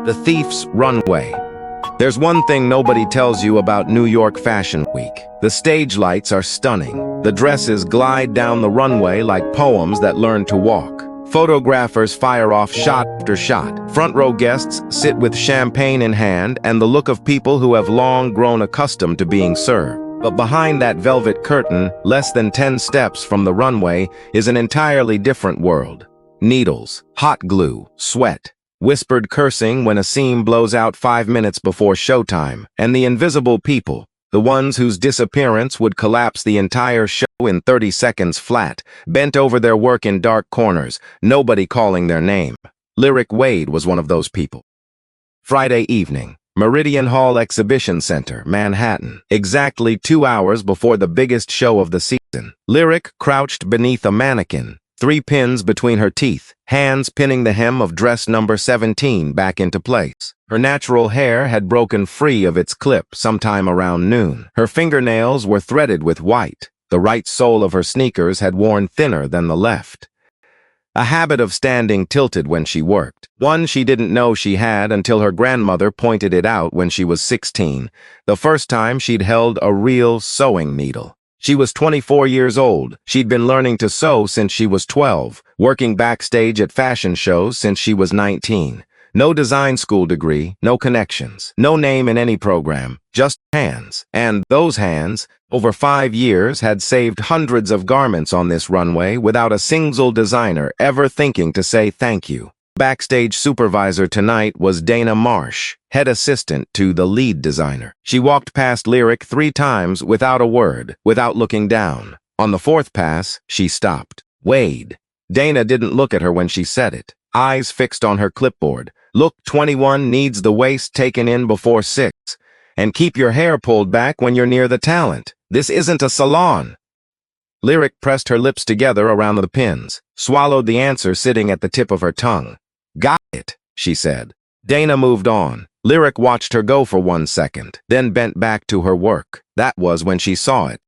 The Thief's Runway. There's one thing nobody tells you about New York Fashion Week. The stage lights are stunning. The dresses glide down the runway like poems that learn to walk. Photographers fire off shot after shot. Front row guests sit with champagne in hand and the look of people who have long grown accustomed to being served. But behind that velvet curtain, less than 10 steps from the runway, is an entirely different world. Needles, hot glue, sweat, whispered cursing when a seam blows out 5 minutes before showtime, and the invisible people, the ones whose disappearance would collapse the entire show in 30 seconds flat, bent over their work in dark corners, nobody calling their name. Lyric Wade was one of those people. Friday evening, Meridian Hall Exhibition Center, Manhattan. Exactly 2 hours before the biggest show of the season, Lyric crouched beneath a mannequin, 3 pins between her teeth, hands pinning the hem of dress number 17 back into place. Her natural hair had broken free of its clip sometime around noon. Her fingernails were threaded with white. The right sole of her sneakers had worn thinner than the left. A habit of standing tilted when she worked. One she didn't know she had until her grandmother pointed it out when she was 16, the first time she'd held a real sewing needle. She was 24 years old. She'd been learning to sew since she was 12, working backstage at fashion shows since she was 19. No design school degree, no connections, no name in any program, just hands. And those hands, over 5 years, had saved hundreds of garments on this runway without a single designer ever thinking to say thank you. Backstage supervisor tonight was Dana Marsh, head assistant to the lead designer. She walked past Lyric 3 times without a word, without looking down. On the 4th pass, she stopped. Wade. Dana didn't look at her when she said it. Eyes fixed on her clipboard. Look, 21 needs the waist taken in before 6. And keep your hair pulled back when you're near the talent. This isn't a salon. Lyric pressed her lips together around the pins, swallowed the answer sitting at the tip of her tongue. Got it, she said. Dana moved on. Lyric watched her go for 1 second, then bent back to her work. That was when she saw it.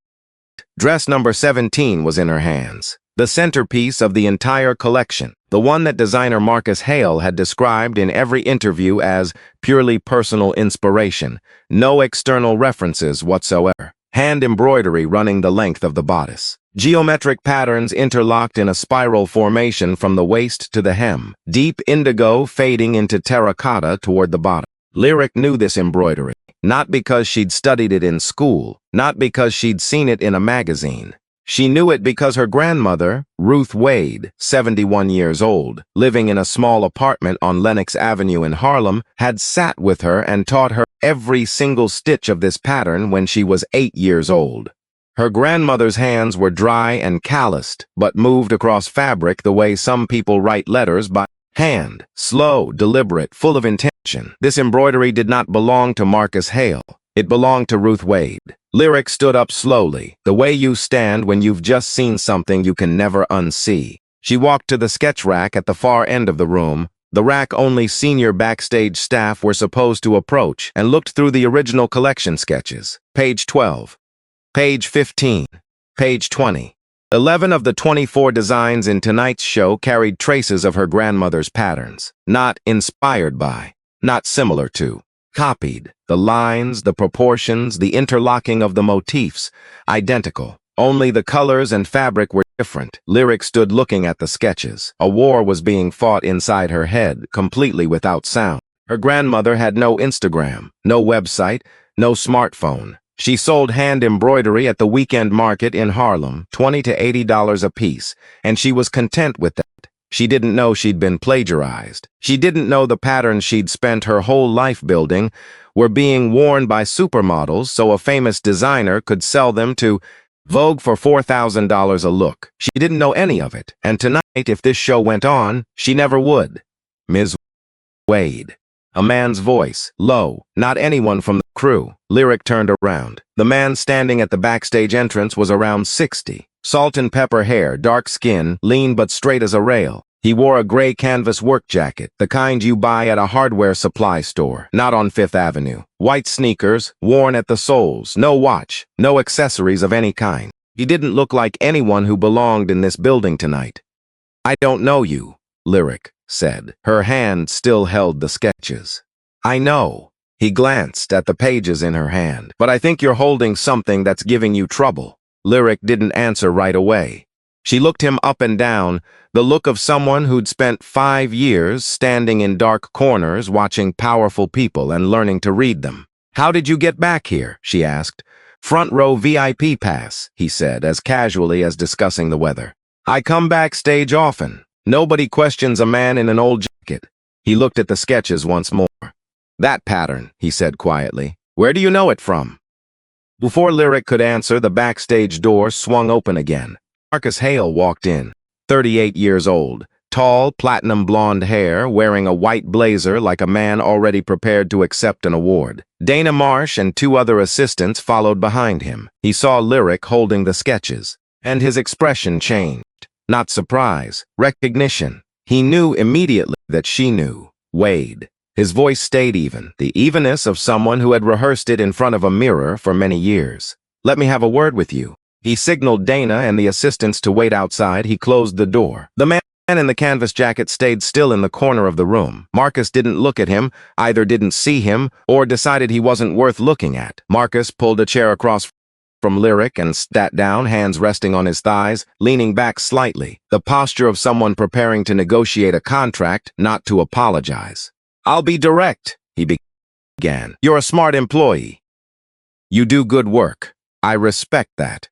Dress number 17 was in her hands, the centerpiece of the entire collection, the one that designer Marcus Hale had described in every interview as purely personal inspiration, no external references whatsoever. Hand embroidery running the length of the bodice. Geometric patterns interlocked in a spiral formation from the waist to the hem, deep indigo fading into terracotta toward the bottom. Lyric knew this embroidery, not because she'd studied it in school, not because she'd seen it in a magazine. She knew it because her grandmother, Ruth Wade, 71 years old, living in a small apartment on Lenox Avenue in Harlem, had sat with her and taught her every single stitch of this pattern when she was 8 years old. Her grandmother's hands were dry and calloused, but moved across fabric the way some people write letters by hand, slow, deliberate, full of intention. This embroidery did not belong to Marcus Hale. It belonged to Ruth Wade. Lyric stood up slowly, the way you stand when you've just seen something you can never unsee. She walked to the sketch rack at the far end of the room, the rack only senior backstage staff were supposed to approach, and looked through the original collection sketches. Page 12. Page 15. Page 20. 11 of the 24 designs in tonight's show carried traces of her grandmother's patterns. Not inspired by, not similar to. Copied. The lines, the proportions, the interlocking of the motifs, identical. Only the colors and fabric were different. Lyric stood looking at the sketches. A war was being fought inside her head, completely without sound. Her grandmother had no Instagram, no website, no smartphone. She sold hand embroidery at the weekend market in Harlem, $20 to $80 a piece, and she was content with that. She didn't know she'd been plagiarized. She didn't know the patterns she'd spent her whole life building were being worn by supermodels so a famous designer could sell them to Vogue for $4,000 a look. She didn't know any of it, and tonight, if this show went on, she never would. Ms. Wade. A man's voice, low, not anyone from the crew. Lyric turned around. The man standing at the backstage entrance was around 60. Salt and pepper hair, dark skin, lean but straight as a rail. He wore a gray canvas work jacket, the kind you buy at a hardware supply store, not on 5th Avenue. White sneakers, worn at the soles, no watch, no accessories of any kind. He didn't look like anyone who belonged in this building tonight. I don't know you, Lyric said. Her hand still held the sketches. I know. He glanced at the pages in her hand. But I think you're holding something that's giving you trouble. Lyric didn't answer right away. She looked him up and down, the look of someone who'd spent 5 years standing in dark corners watching powerful people and learning to read them. How did you get back here? She asked. Front row VIP pass, he said, as casually as discussing the weather. I come backstage often. Nobody questions a man in an old jacket. He looked at the sketches once more. That pattern, he said quietly. Where do you know it from? Before Lyric could answer, the backstage door swung open again. Marcus Hale walked in, 38 years old, tall, platinum blonde hair, wearing a white blazer like a man already prepared to accept an award. Dana Marsh and 2 other assistants followed behind him. He saw Lyric holding the sketches, and his expression changed. Not surprise, recognition. He knew immediately that she knew. Wade. His voice stayed even, the evenness of someone who had rehearsed it in front of a mirror for many years. Let me have a word with you. He signaled Dana and the assistants to wait outside. He closed the door. The man in the canvas jacket stayed still in the corner of the room. Marcus didn't look at him, either didn't see him, or decided he wasn't worth looking at. Marcus pulled a chair across from Lyric and sat down, hands resting on his thighs, leaning back slightly, the posture of someone preparing to negotiate a contract, not to apologize. I'll be direct, he began. You're a smart employee. You do good work. I respect that.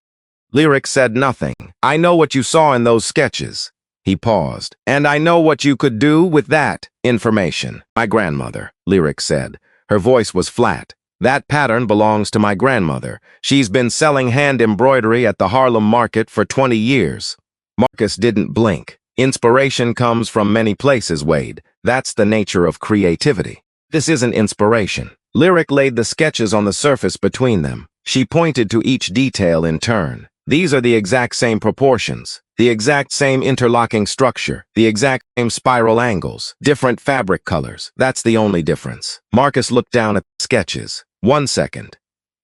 Lyric said nothing. I know what you saw in those sketches. He paused. And I know what you could do with that information. My grandmother, Lyric said. Her voice was flat. That pattern belongs to my grandmother. She's been selling hand embroidery at the Harlem market for 20 years. Marcus didn't blink. Inspiration comes from many places, Wade. That's the nature of creativity. This isn't inspiration. Lyric laid the sketches on the surface between them. She pointed to each detail in turn. These are the exact same proportions, the exact same interlocking structure, the exact same spiral angles, different fabric colors. That's the only difference. Marcus looked down at the sketches. 1 second.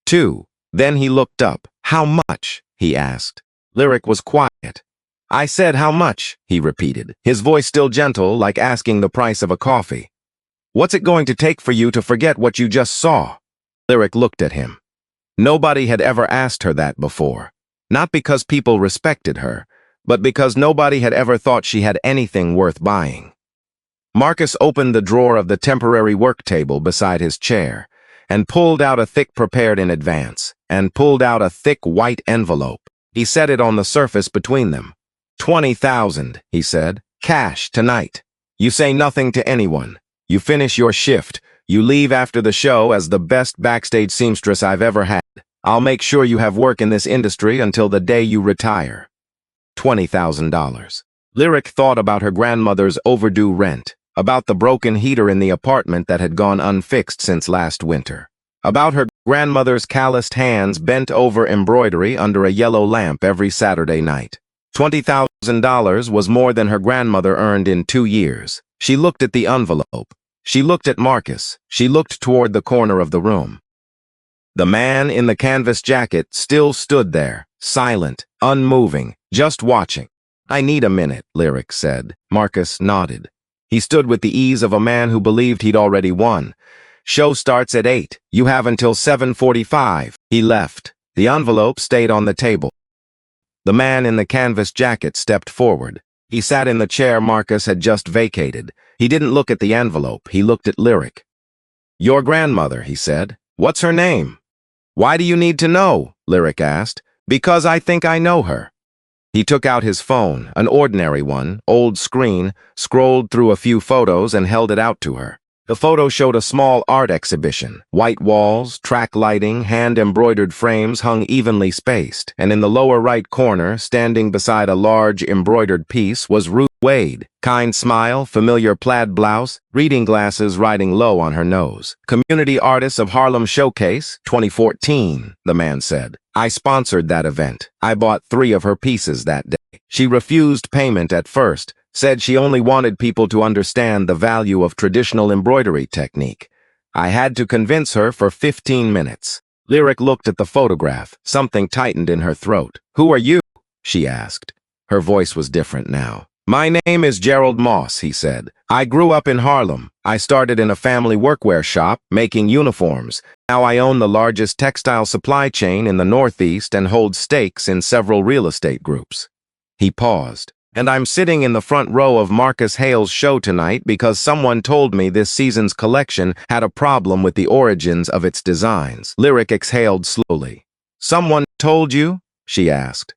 2. Then he looked up. How much? He asked. Lyric was quiet. I said how much? He repeated, his voice still gentle, like asking the price of a coffee. What's it going to take for you to forget what you just saw? Lyric looked at him. Nobody had ever asked her that before. Not because people respected her, but because nobody had ever thought she had anything worth buying. Marcus opened the drawer of the temporary work table beside his chair and pulled out a thick prepared in advance, and pulled out a thick white envelope. He set it on the surface between them. 20,000, he said. Cash tonight. You say nothing to anyone. You finish your shift. You leave after the show as the best backstage seamstress I've ever had. I'll make sure you have work in this industry until the day you retire. $20,000. Lyric thought about her grandmother's overdue rent, about the broken heater in the apartment that had gone unfixed since last winter, about her grandmother's calloused hands bent over embroidery under a yellow lamp every Saturday night. $20,000 was more than her grandmother earned in 2 years. She looked at the envelope. She looked at Marcus. She looked toward the corner of the room. The man in the canvas jacket still stood there, silent, unmoving, just watching. I need a minute, Lyric said. Marcus nodded. He stood with the ease of a man who believed he'd already won. Show starts at 8. You have until 7:45. He left. The envelope stayed on the table. The man in the canvas jacket stepped forward. He sat in the chair Marcus had just vacated. He didn't look at the envelope. He looked at Lyric. Your grandmother, he said. What's her name? Why do you need to know? Lyric asked. Because I think I know her. He took out his phone, an ordinary one, old screen, scrolled through a few photos and held it out to her. The photo showed a small art exhibition. White walls, track lighting, hand-embroidered frames hung evenly spaced, and in the lower right corner, standing beside a large embroidered piece, was Ruth Wade. Kind smile, familiar plaid blouse, reading glasses riding low on her nose. Community Artists of Harlem Showcase, 2014, the man said. I sponsored that event. I bought 3 of her pieces that day. She refused payment at first, said she only wanted people to understand the value of traditional embroidery technique. I had to convince her for 15 minutes. Lyric looked at the photograph. Something tightened in her throat. Who are you? She asked. Her voice was different now. My name is Gerald Moss, he said. I grew up in Harlem. I started in a family workwear shop, making uniforms. Now I own the largest textile supply chain in the Northeast and hold stakes in several real estate groups. He paused. And I'm sitting in the front row of Marcus Hale's show tonight because someone told me this season's collection had a problem with the origins of its designs. Lyric exhaled slowly. Someone told you? She asked.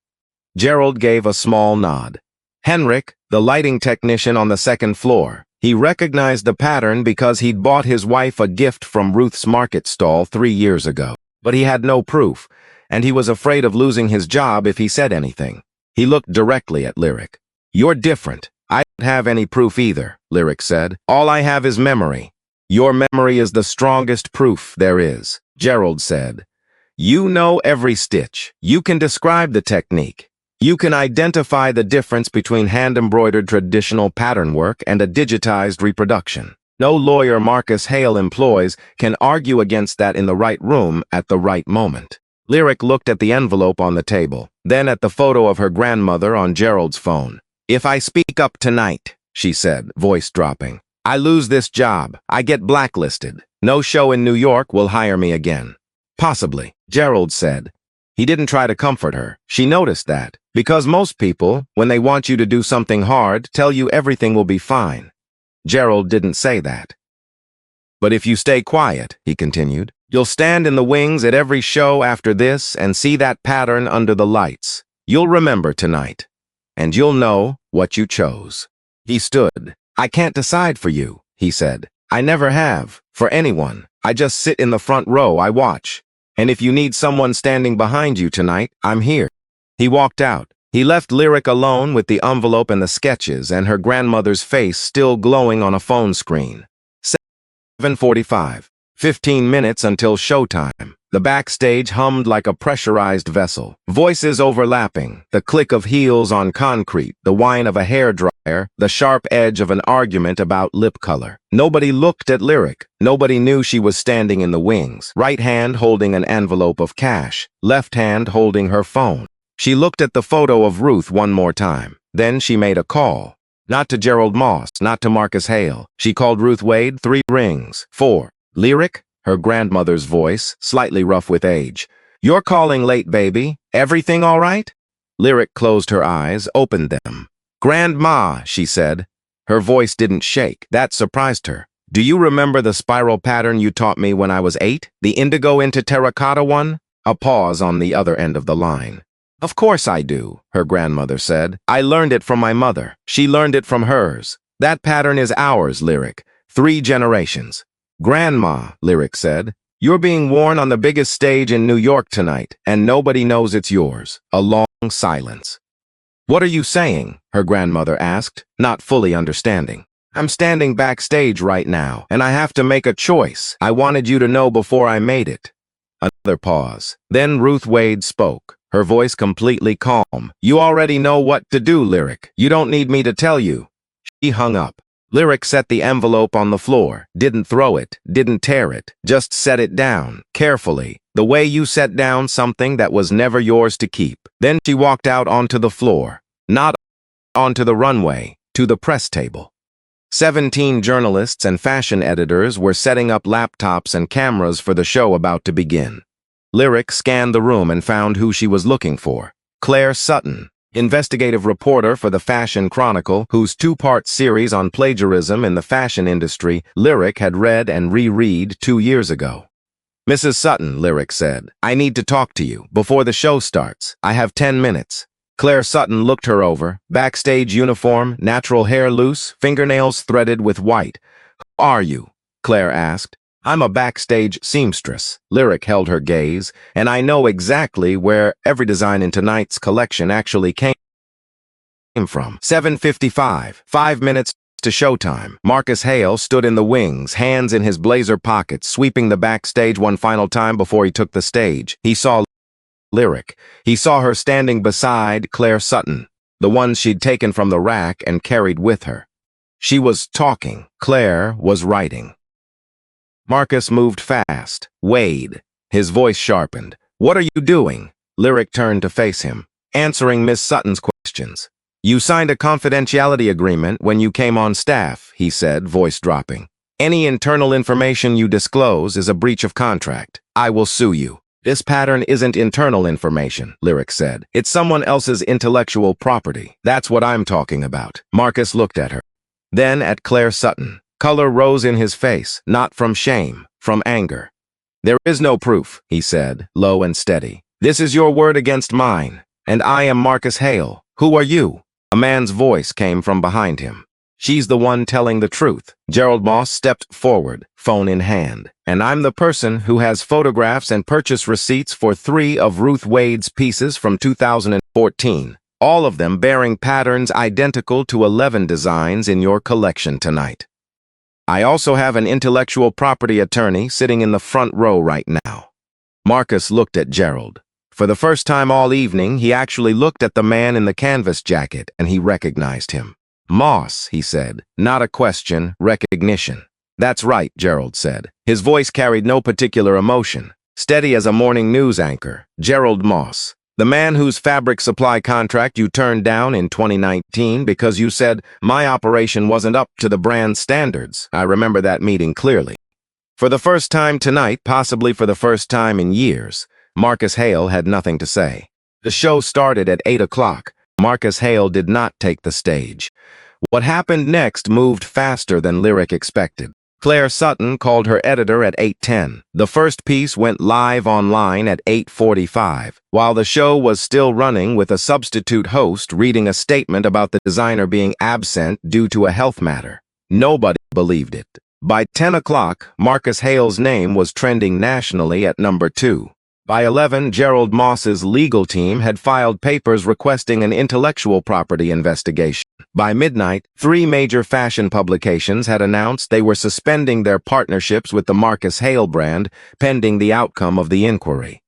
Gerald gave a small nod. Henrik, the lighting technician on the second floor. He recognized the pattern because he'd bought his wife a gift from Ruth's market stall 3 years ago. But he had no proof, and he was afraid of losing his job if he said anything. He looked directly at Lyric. You're different. I don't have any proof either, Lyric said. All I have is memory. Your memory is the strongest proof there is, Gerald said. You know every stitch. You can describe the technique. You can identify the difference between hand-embroidered traditional pattern work and a digitized reproduction. No lawyer Marcus Hale employs can argue against that in the right room at the right moment. Lyric looked at the envelope on the table, then at the photo of her grandmother on Gerald's phone. If I speak up tonight, she said, voice dropping, I lose this job. I get blacklisted. No show in New York will hire me again. Possibly, Gerald said. He didn't try to comfort her. She noticed that, because most people, when they want you to do something hard, tell you everything will be fine. Gerald didn't say that. But if you stay quiet, he continued, you'll stand in the wings at every show after this and see that pattern under the lights. You'll remember tonight. And you'll know what you chose. He stood. I can't decide for you, he said. I never have, for anyone. I just sit in the front row, I watch. And if you need someone standing behind you tonight, I'm here. He walked out. He left Lyric alone with the envelope and the sketches and her grandmother's face still glowing on a phone screen. 7:45. 15 minutes until showtime. The backstage hummed like a pressurized vessel. Voices overlapping, the click of heels on concrete, the whine of a hairdryer, the sharp edge of an argument about lip color. Nobody looked at Lyric. Nobody knew she was standing in the wings, right hand holding an envelope of cash, left hand holding her phone. She looked at the photo of Ruth one more time. Then she made a call. Not to Gerald Moss, not to Marcus Hale. She called Ruth Wade 3 rings. 4. Lyric? Her grandmother's voice, slightly rough with age. You're calling late, baby. Everything all right? Lyric closed her eyes, opened them. Grandma, she said. Her voice didn't shake. That surprised her. Do you remember the spiral pattern you taught me when I was 8? The indigo into terracotta one? A pause on the other end of the line. Of course I do, her grandmother said. I learned it from my mother. She learned it from hers. That pattern is ours, Lyric. 3 generations. Grandma, Lyric said, you're being worn on the biggest stage in New York tonight, and nobody knows it's yours. A long silence. What are you saying? Her grandmother asked, not fully understanding. I'm standing backstage right now, and I have to make a choice. I wanted you to know before I made it. Another pause. Then Ruth Wade spoke, her voice completely calm. You already know what to do, Lyric. You don't need me to tell you. She hung up. Lyric set the envelope on the floor, didn't throw it, didn't tear it, just set it down, carefully, the way you set down something that was never yours to keep. Then she walked out onto the floor, not onto the runway, to the press table. 17 journalists and fashion editors were setting up laptops and cameras for the show about to begin. Lyric scanned the room and found who she was looking for. Claire Sutton, investigative reporter for the Fashion Chronicle, whose 2-part series on plagiarism in the fashion industry Lyric had read and reread 2 years ago. Mrs. Sutton, Lyric said, I need to talk to you before the show starts. I have 10 minutes. Claire Sutton looked her over, backstage uniform, natural hair loose, fingernails threaded with white. Who are you? Claire asked. I'm a backstage seamstress. Lyric held her gaze, and I know exactly where every design in tonight's collection actually came from. 7:55, 5 minutes to showtime. Marcus Hale stood in the wings, hands in his blazer pockets, sweeping the backstage one final time before he took the stage. He saw Lyric. He saw her standing beside Claire Sutton, the one she'd taken from the rack and carried with her. She was talking. Claire was writing. Marcus moved fast. Wade. His voice sharpened. What are you doing? Lyric turned to face him, answering Miss Sutton's questions. "You signed a confidentiality agreement when you came on staff," he said, voice dropping. "Any internal information you disclose is a breach of contract. I will sue you." "This pattern isn't internal information," Lyric said. "It's someone else's intellectual property. That's what I'm talking about." Marcus looked at her. Then at Claire Sutton. Color rose in his face, not from shame, from anger. "There is no proof," he said, low and steady. "This is your word against mine, and I am Marcus Hale. Who are you?" A man's voice came from behind him. "She's the one telling the truth." Gerald Moss stepped forward, phone in hand. "And I'm the person who has photographs and purchase receipts for 3 of Ruth Wade's pieces from 2014, all of them bearing patterns identical to 11 designs in your collection tonight. I also have an intellectual property attorney sitting in the front row right now." Marcus looked at Gerald. For the first time all evening, he actually looked at the man in the canvas jacket, and he recognized him. "Moss," he said. "Not a question, recognition." "That's right," Gerald said. His voice carried no particular emotion. Steady as a morning news anchor. "Gerald Moss, the man whose fabric supply contract you turned down in 2019 because you said my operation wasn't up to the brand standards. I remember that meeting clearly." For the first time tonight, possibly for the first time in years, Marcus Hale had nothing to say. The show started at 8 o'clock. Marcus Hale did not take the stage. What happened next moved faster than Lyric expected. Claire Sutton called her editor at 8:10. The first piece went live online at 8:45, while the show was still running with a substitute host reading a statement about the designer being absent due to a health matter. Nobody believed it. By 10 o'clock, Marcus Hale's name was trending nationally at number 2. By 11, Gerald Moss's legal team had filed papers requesting an intellectual property investigation. By midnight, 3 major fashion publications had announced they were suspending their partnerships with the Marcus Hale brand pending the outcome of the inquiry.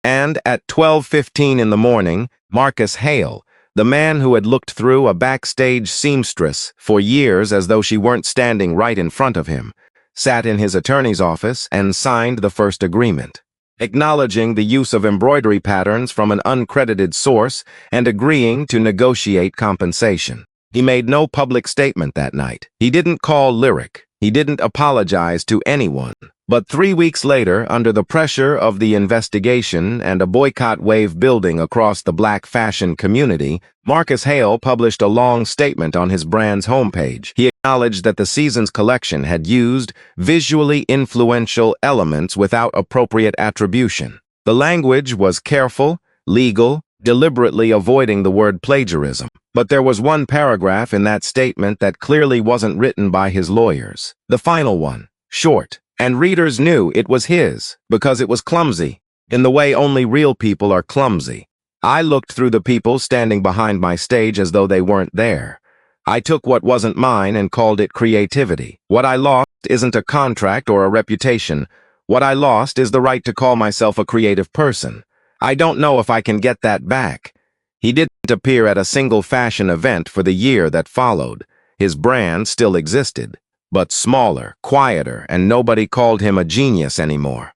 And at 12:15 in the morning, Marcus Hale, the man who had looked through a backstage seamstress for years as though she weren't standing right in front of him, sat in his attorney's office and signed the first agreement, acknowledging the use of embroidery patterns from an uncredited source and agreeing to negotiate compensation. He made no public statement that night. He didn't call Lyric. He didn't apologize to anyone. But 3 weeks later, under the pressure of the investigation and a boycott wave building across the black fashion community, Marcus Hale published a long statement on his brand's homepage. He acknowledged that the season's collection had used visually influential elements without appropriate attribution. The language was careful, legal, deliberately avoiding the word plagiarism. But there was one paragraph in that statement that clearly wasn't written by his lawyers. The final one, short. And readers knew it was his, because it was clumsy, in the way only real people are clumsy. "I looked through the people standing behind my stage as though they weren't there. I took what wasn't mine and called it creativity. What I lost isn't a contract or a reputation. What I lost is the right to call myself a creative person. I don't know if I can get that back." He didn't appear at a single fashion event for the year that followed. His brand still existed, but smaller, quieter, and nobody called him a genius anymore.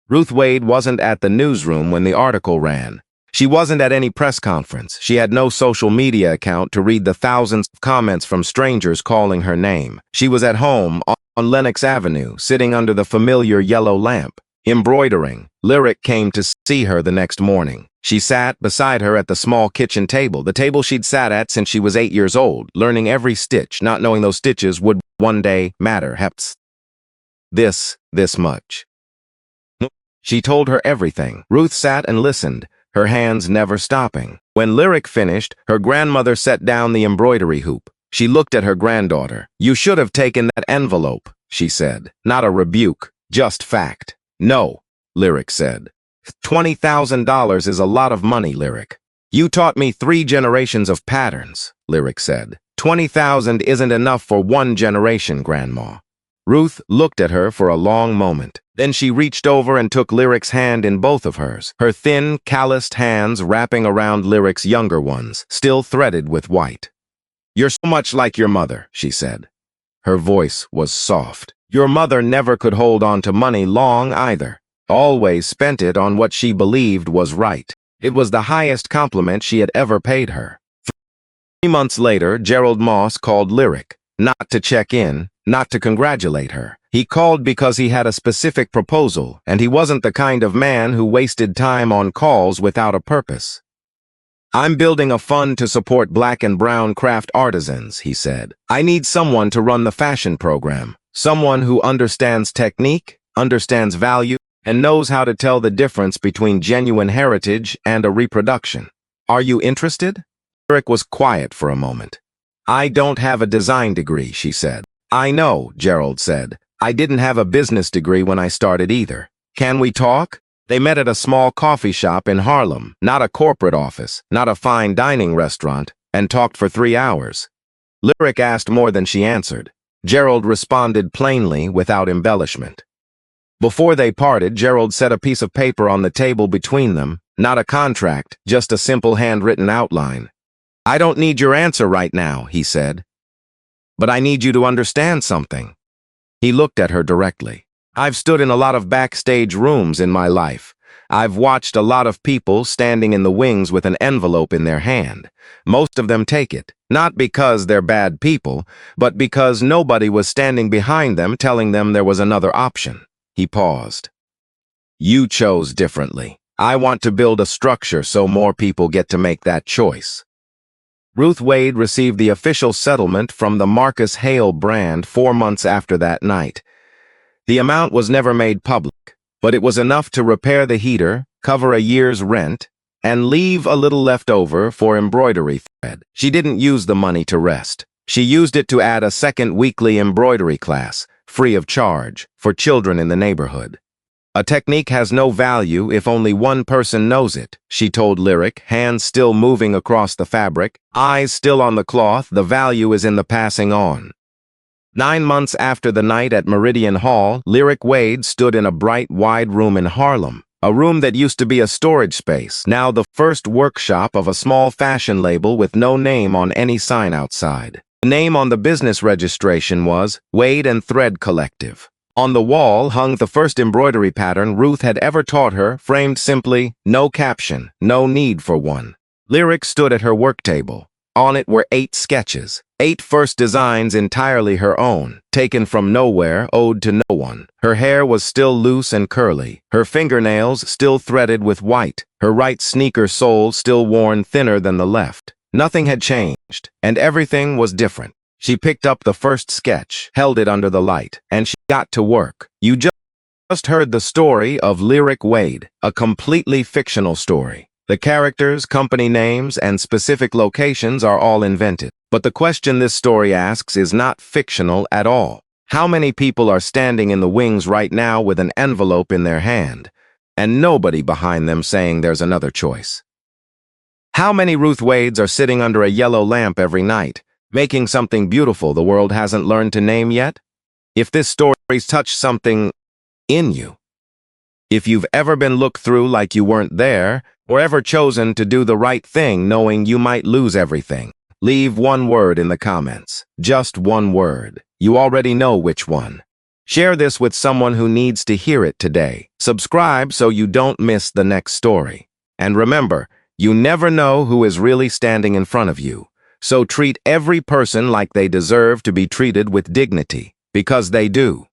Ruth Wade wasn't at the newsroom when the article ran. She wasn't at any press conference. She had no social media account to read the thousands of comments from strangers calling her name. She was at home on Lenox Avenue, sitting under the familiar yellow lamp, embroidering. Lyric came to see her the next morning. She sat beside her at the small kitchen table, the table she'd sat at since she was 8 years old, learning every stitch, not knowing those stitches would one day matter. This much. She told her everything. Ruth sat and listened, her hands never stopping. When Lyric finished, her grandmother set down the embroidery hoop. She looked at her granddaughter. "You should have taken that envelope," she said. Not a rebuke, just fact. "No," Lyric said. $20,000 is a lot of money, Lyric. "You taught me 3 generations of patterns," Lyric said. $20,000 isn't enough for 1 generation, Grandma." Ruth looked at her for a long moment. Then she reached over and took Lyric's hand in both of hers, her thin, calloused hands wrapping around Lyric's younger ones, still threaded with white. "You're so much like your mother," she said. Her voice was soft. "Your mother never could hold on to money long either. Always spent it on what she believed was right. It was the highest compliment she had ever paid her." 3 months later, Gerald Moss called Lyric, not to check in, not to congratulate her. He called because he had a specific proposal, and he wasn't the kind of man who wasted time on calls without a purpose. "I'm building a fund to support black and brown craft artisans," he said. "I need someone to run the fashion program, someone who understands technique, understands value, and knows how to tell the difference between genuine heritage and a reproduction. Are you interested?" Lyric was quiet for a moment. "I don't have a design degree," she said. "I know," Gerald said. "I didn't have a business degree when I started either. Can we talk?" They met at a small coffee shop in Harlem, not a corporate office, not a fine dining restaurant, and talked for 3 hours. Lyric asked more than she answered. Gerald responded plainly, without embellishment. Before they parted, Gerald set a piece of paper on the table between them, not a contract, just a simple handwritten outline. "I don't need your answer right now," he said. "But I need you to understand something." He looked at her directly. "I've stood in a lot of backstage rooms in my life. I've watched a lot of people standing in the wings with an envelope in their hand. Most of them take it, not because they're bad people, but because nobody was standing behind them telling them there was another option." He paused. "You chose differently. I want to build a structure so more people get to make that choice." Ruth Wade received the official settlement from the Marcus Hale brand 4 months after that night. The amount was never made public, but it was enough to repair the heater, cover a year's rent, and leave a little left over for embroidery thread. She didn't use the money to rest. She used it to add a second weekly embroidery class, free of charge, for children in the neighborhood. "A technique has no value if only one person knows it," she told Lyric, hands still moving across the fabric, eyes still on the cloth. "The value is in the passing on." 9 months after the night at Meridian Hall, Lyric Wade stood in a bright, wide room in Harlem, a room that used to be a storage space, now the first workshop of a small fashion label with no name on any sign outside. The name on the business registration was Wade and Thread Collective. On the wall hung the first embroidery pattern Ruth had ever taught her, framed simply, "No caption, no need for one." Lyric stood at her work table. On it were 8 sketches, 8 first designs entirely her own, taken from nowhere, ode to no one. Her hair was still loose and curly, her fingernails still threaded with white, her right sneaker sole still worn thinner than the left. Nothing had changed, and everything was different. She picked up the first sketch, held it under the light, and she got to work. You just heard the story of Lyric Wade, a completely fictional story. The characters, company names, and specific locations are all invented. But the question this story asks is not fictional at all. How many people are standing in the wings right now with an envelope in their hand, and nobody behind them saying there's another choice? How many Ruth Wades are sitting under a yellow lamp every night, making something beautiful the world hasn't learned to name yet? If this story's touched something in you, if you've ever been looked through like you weren't there, or ever chosen to do the right thing knowing you might lose everything, leave one word in the comments. Just one word. You already know which one. Share this with someone who needs to hear it today. Subscribe so you don't miss the next story. And remember, you never know who is really standing in front of you. So treat every person like they deserve to be treated with dignity, because they do.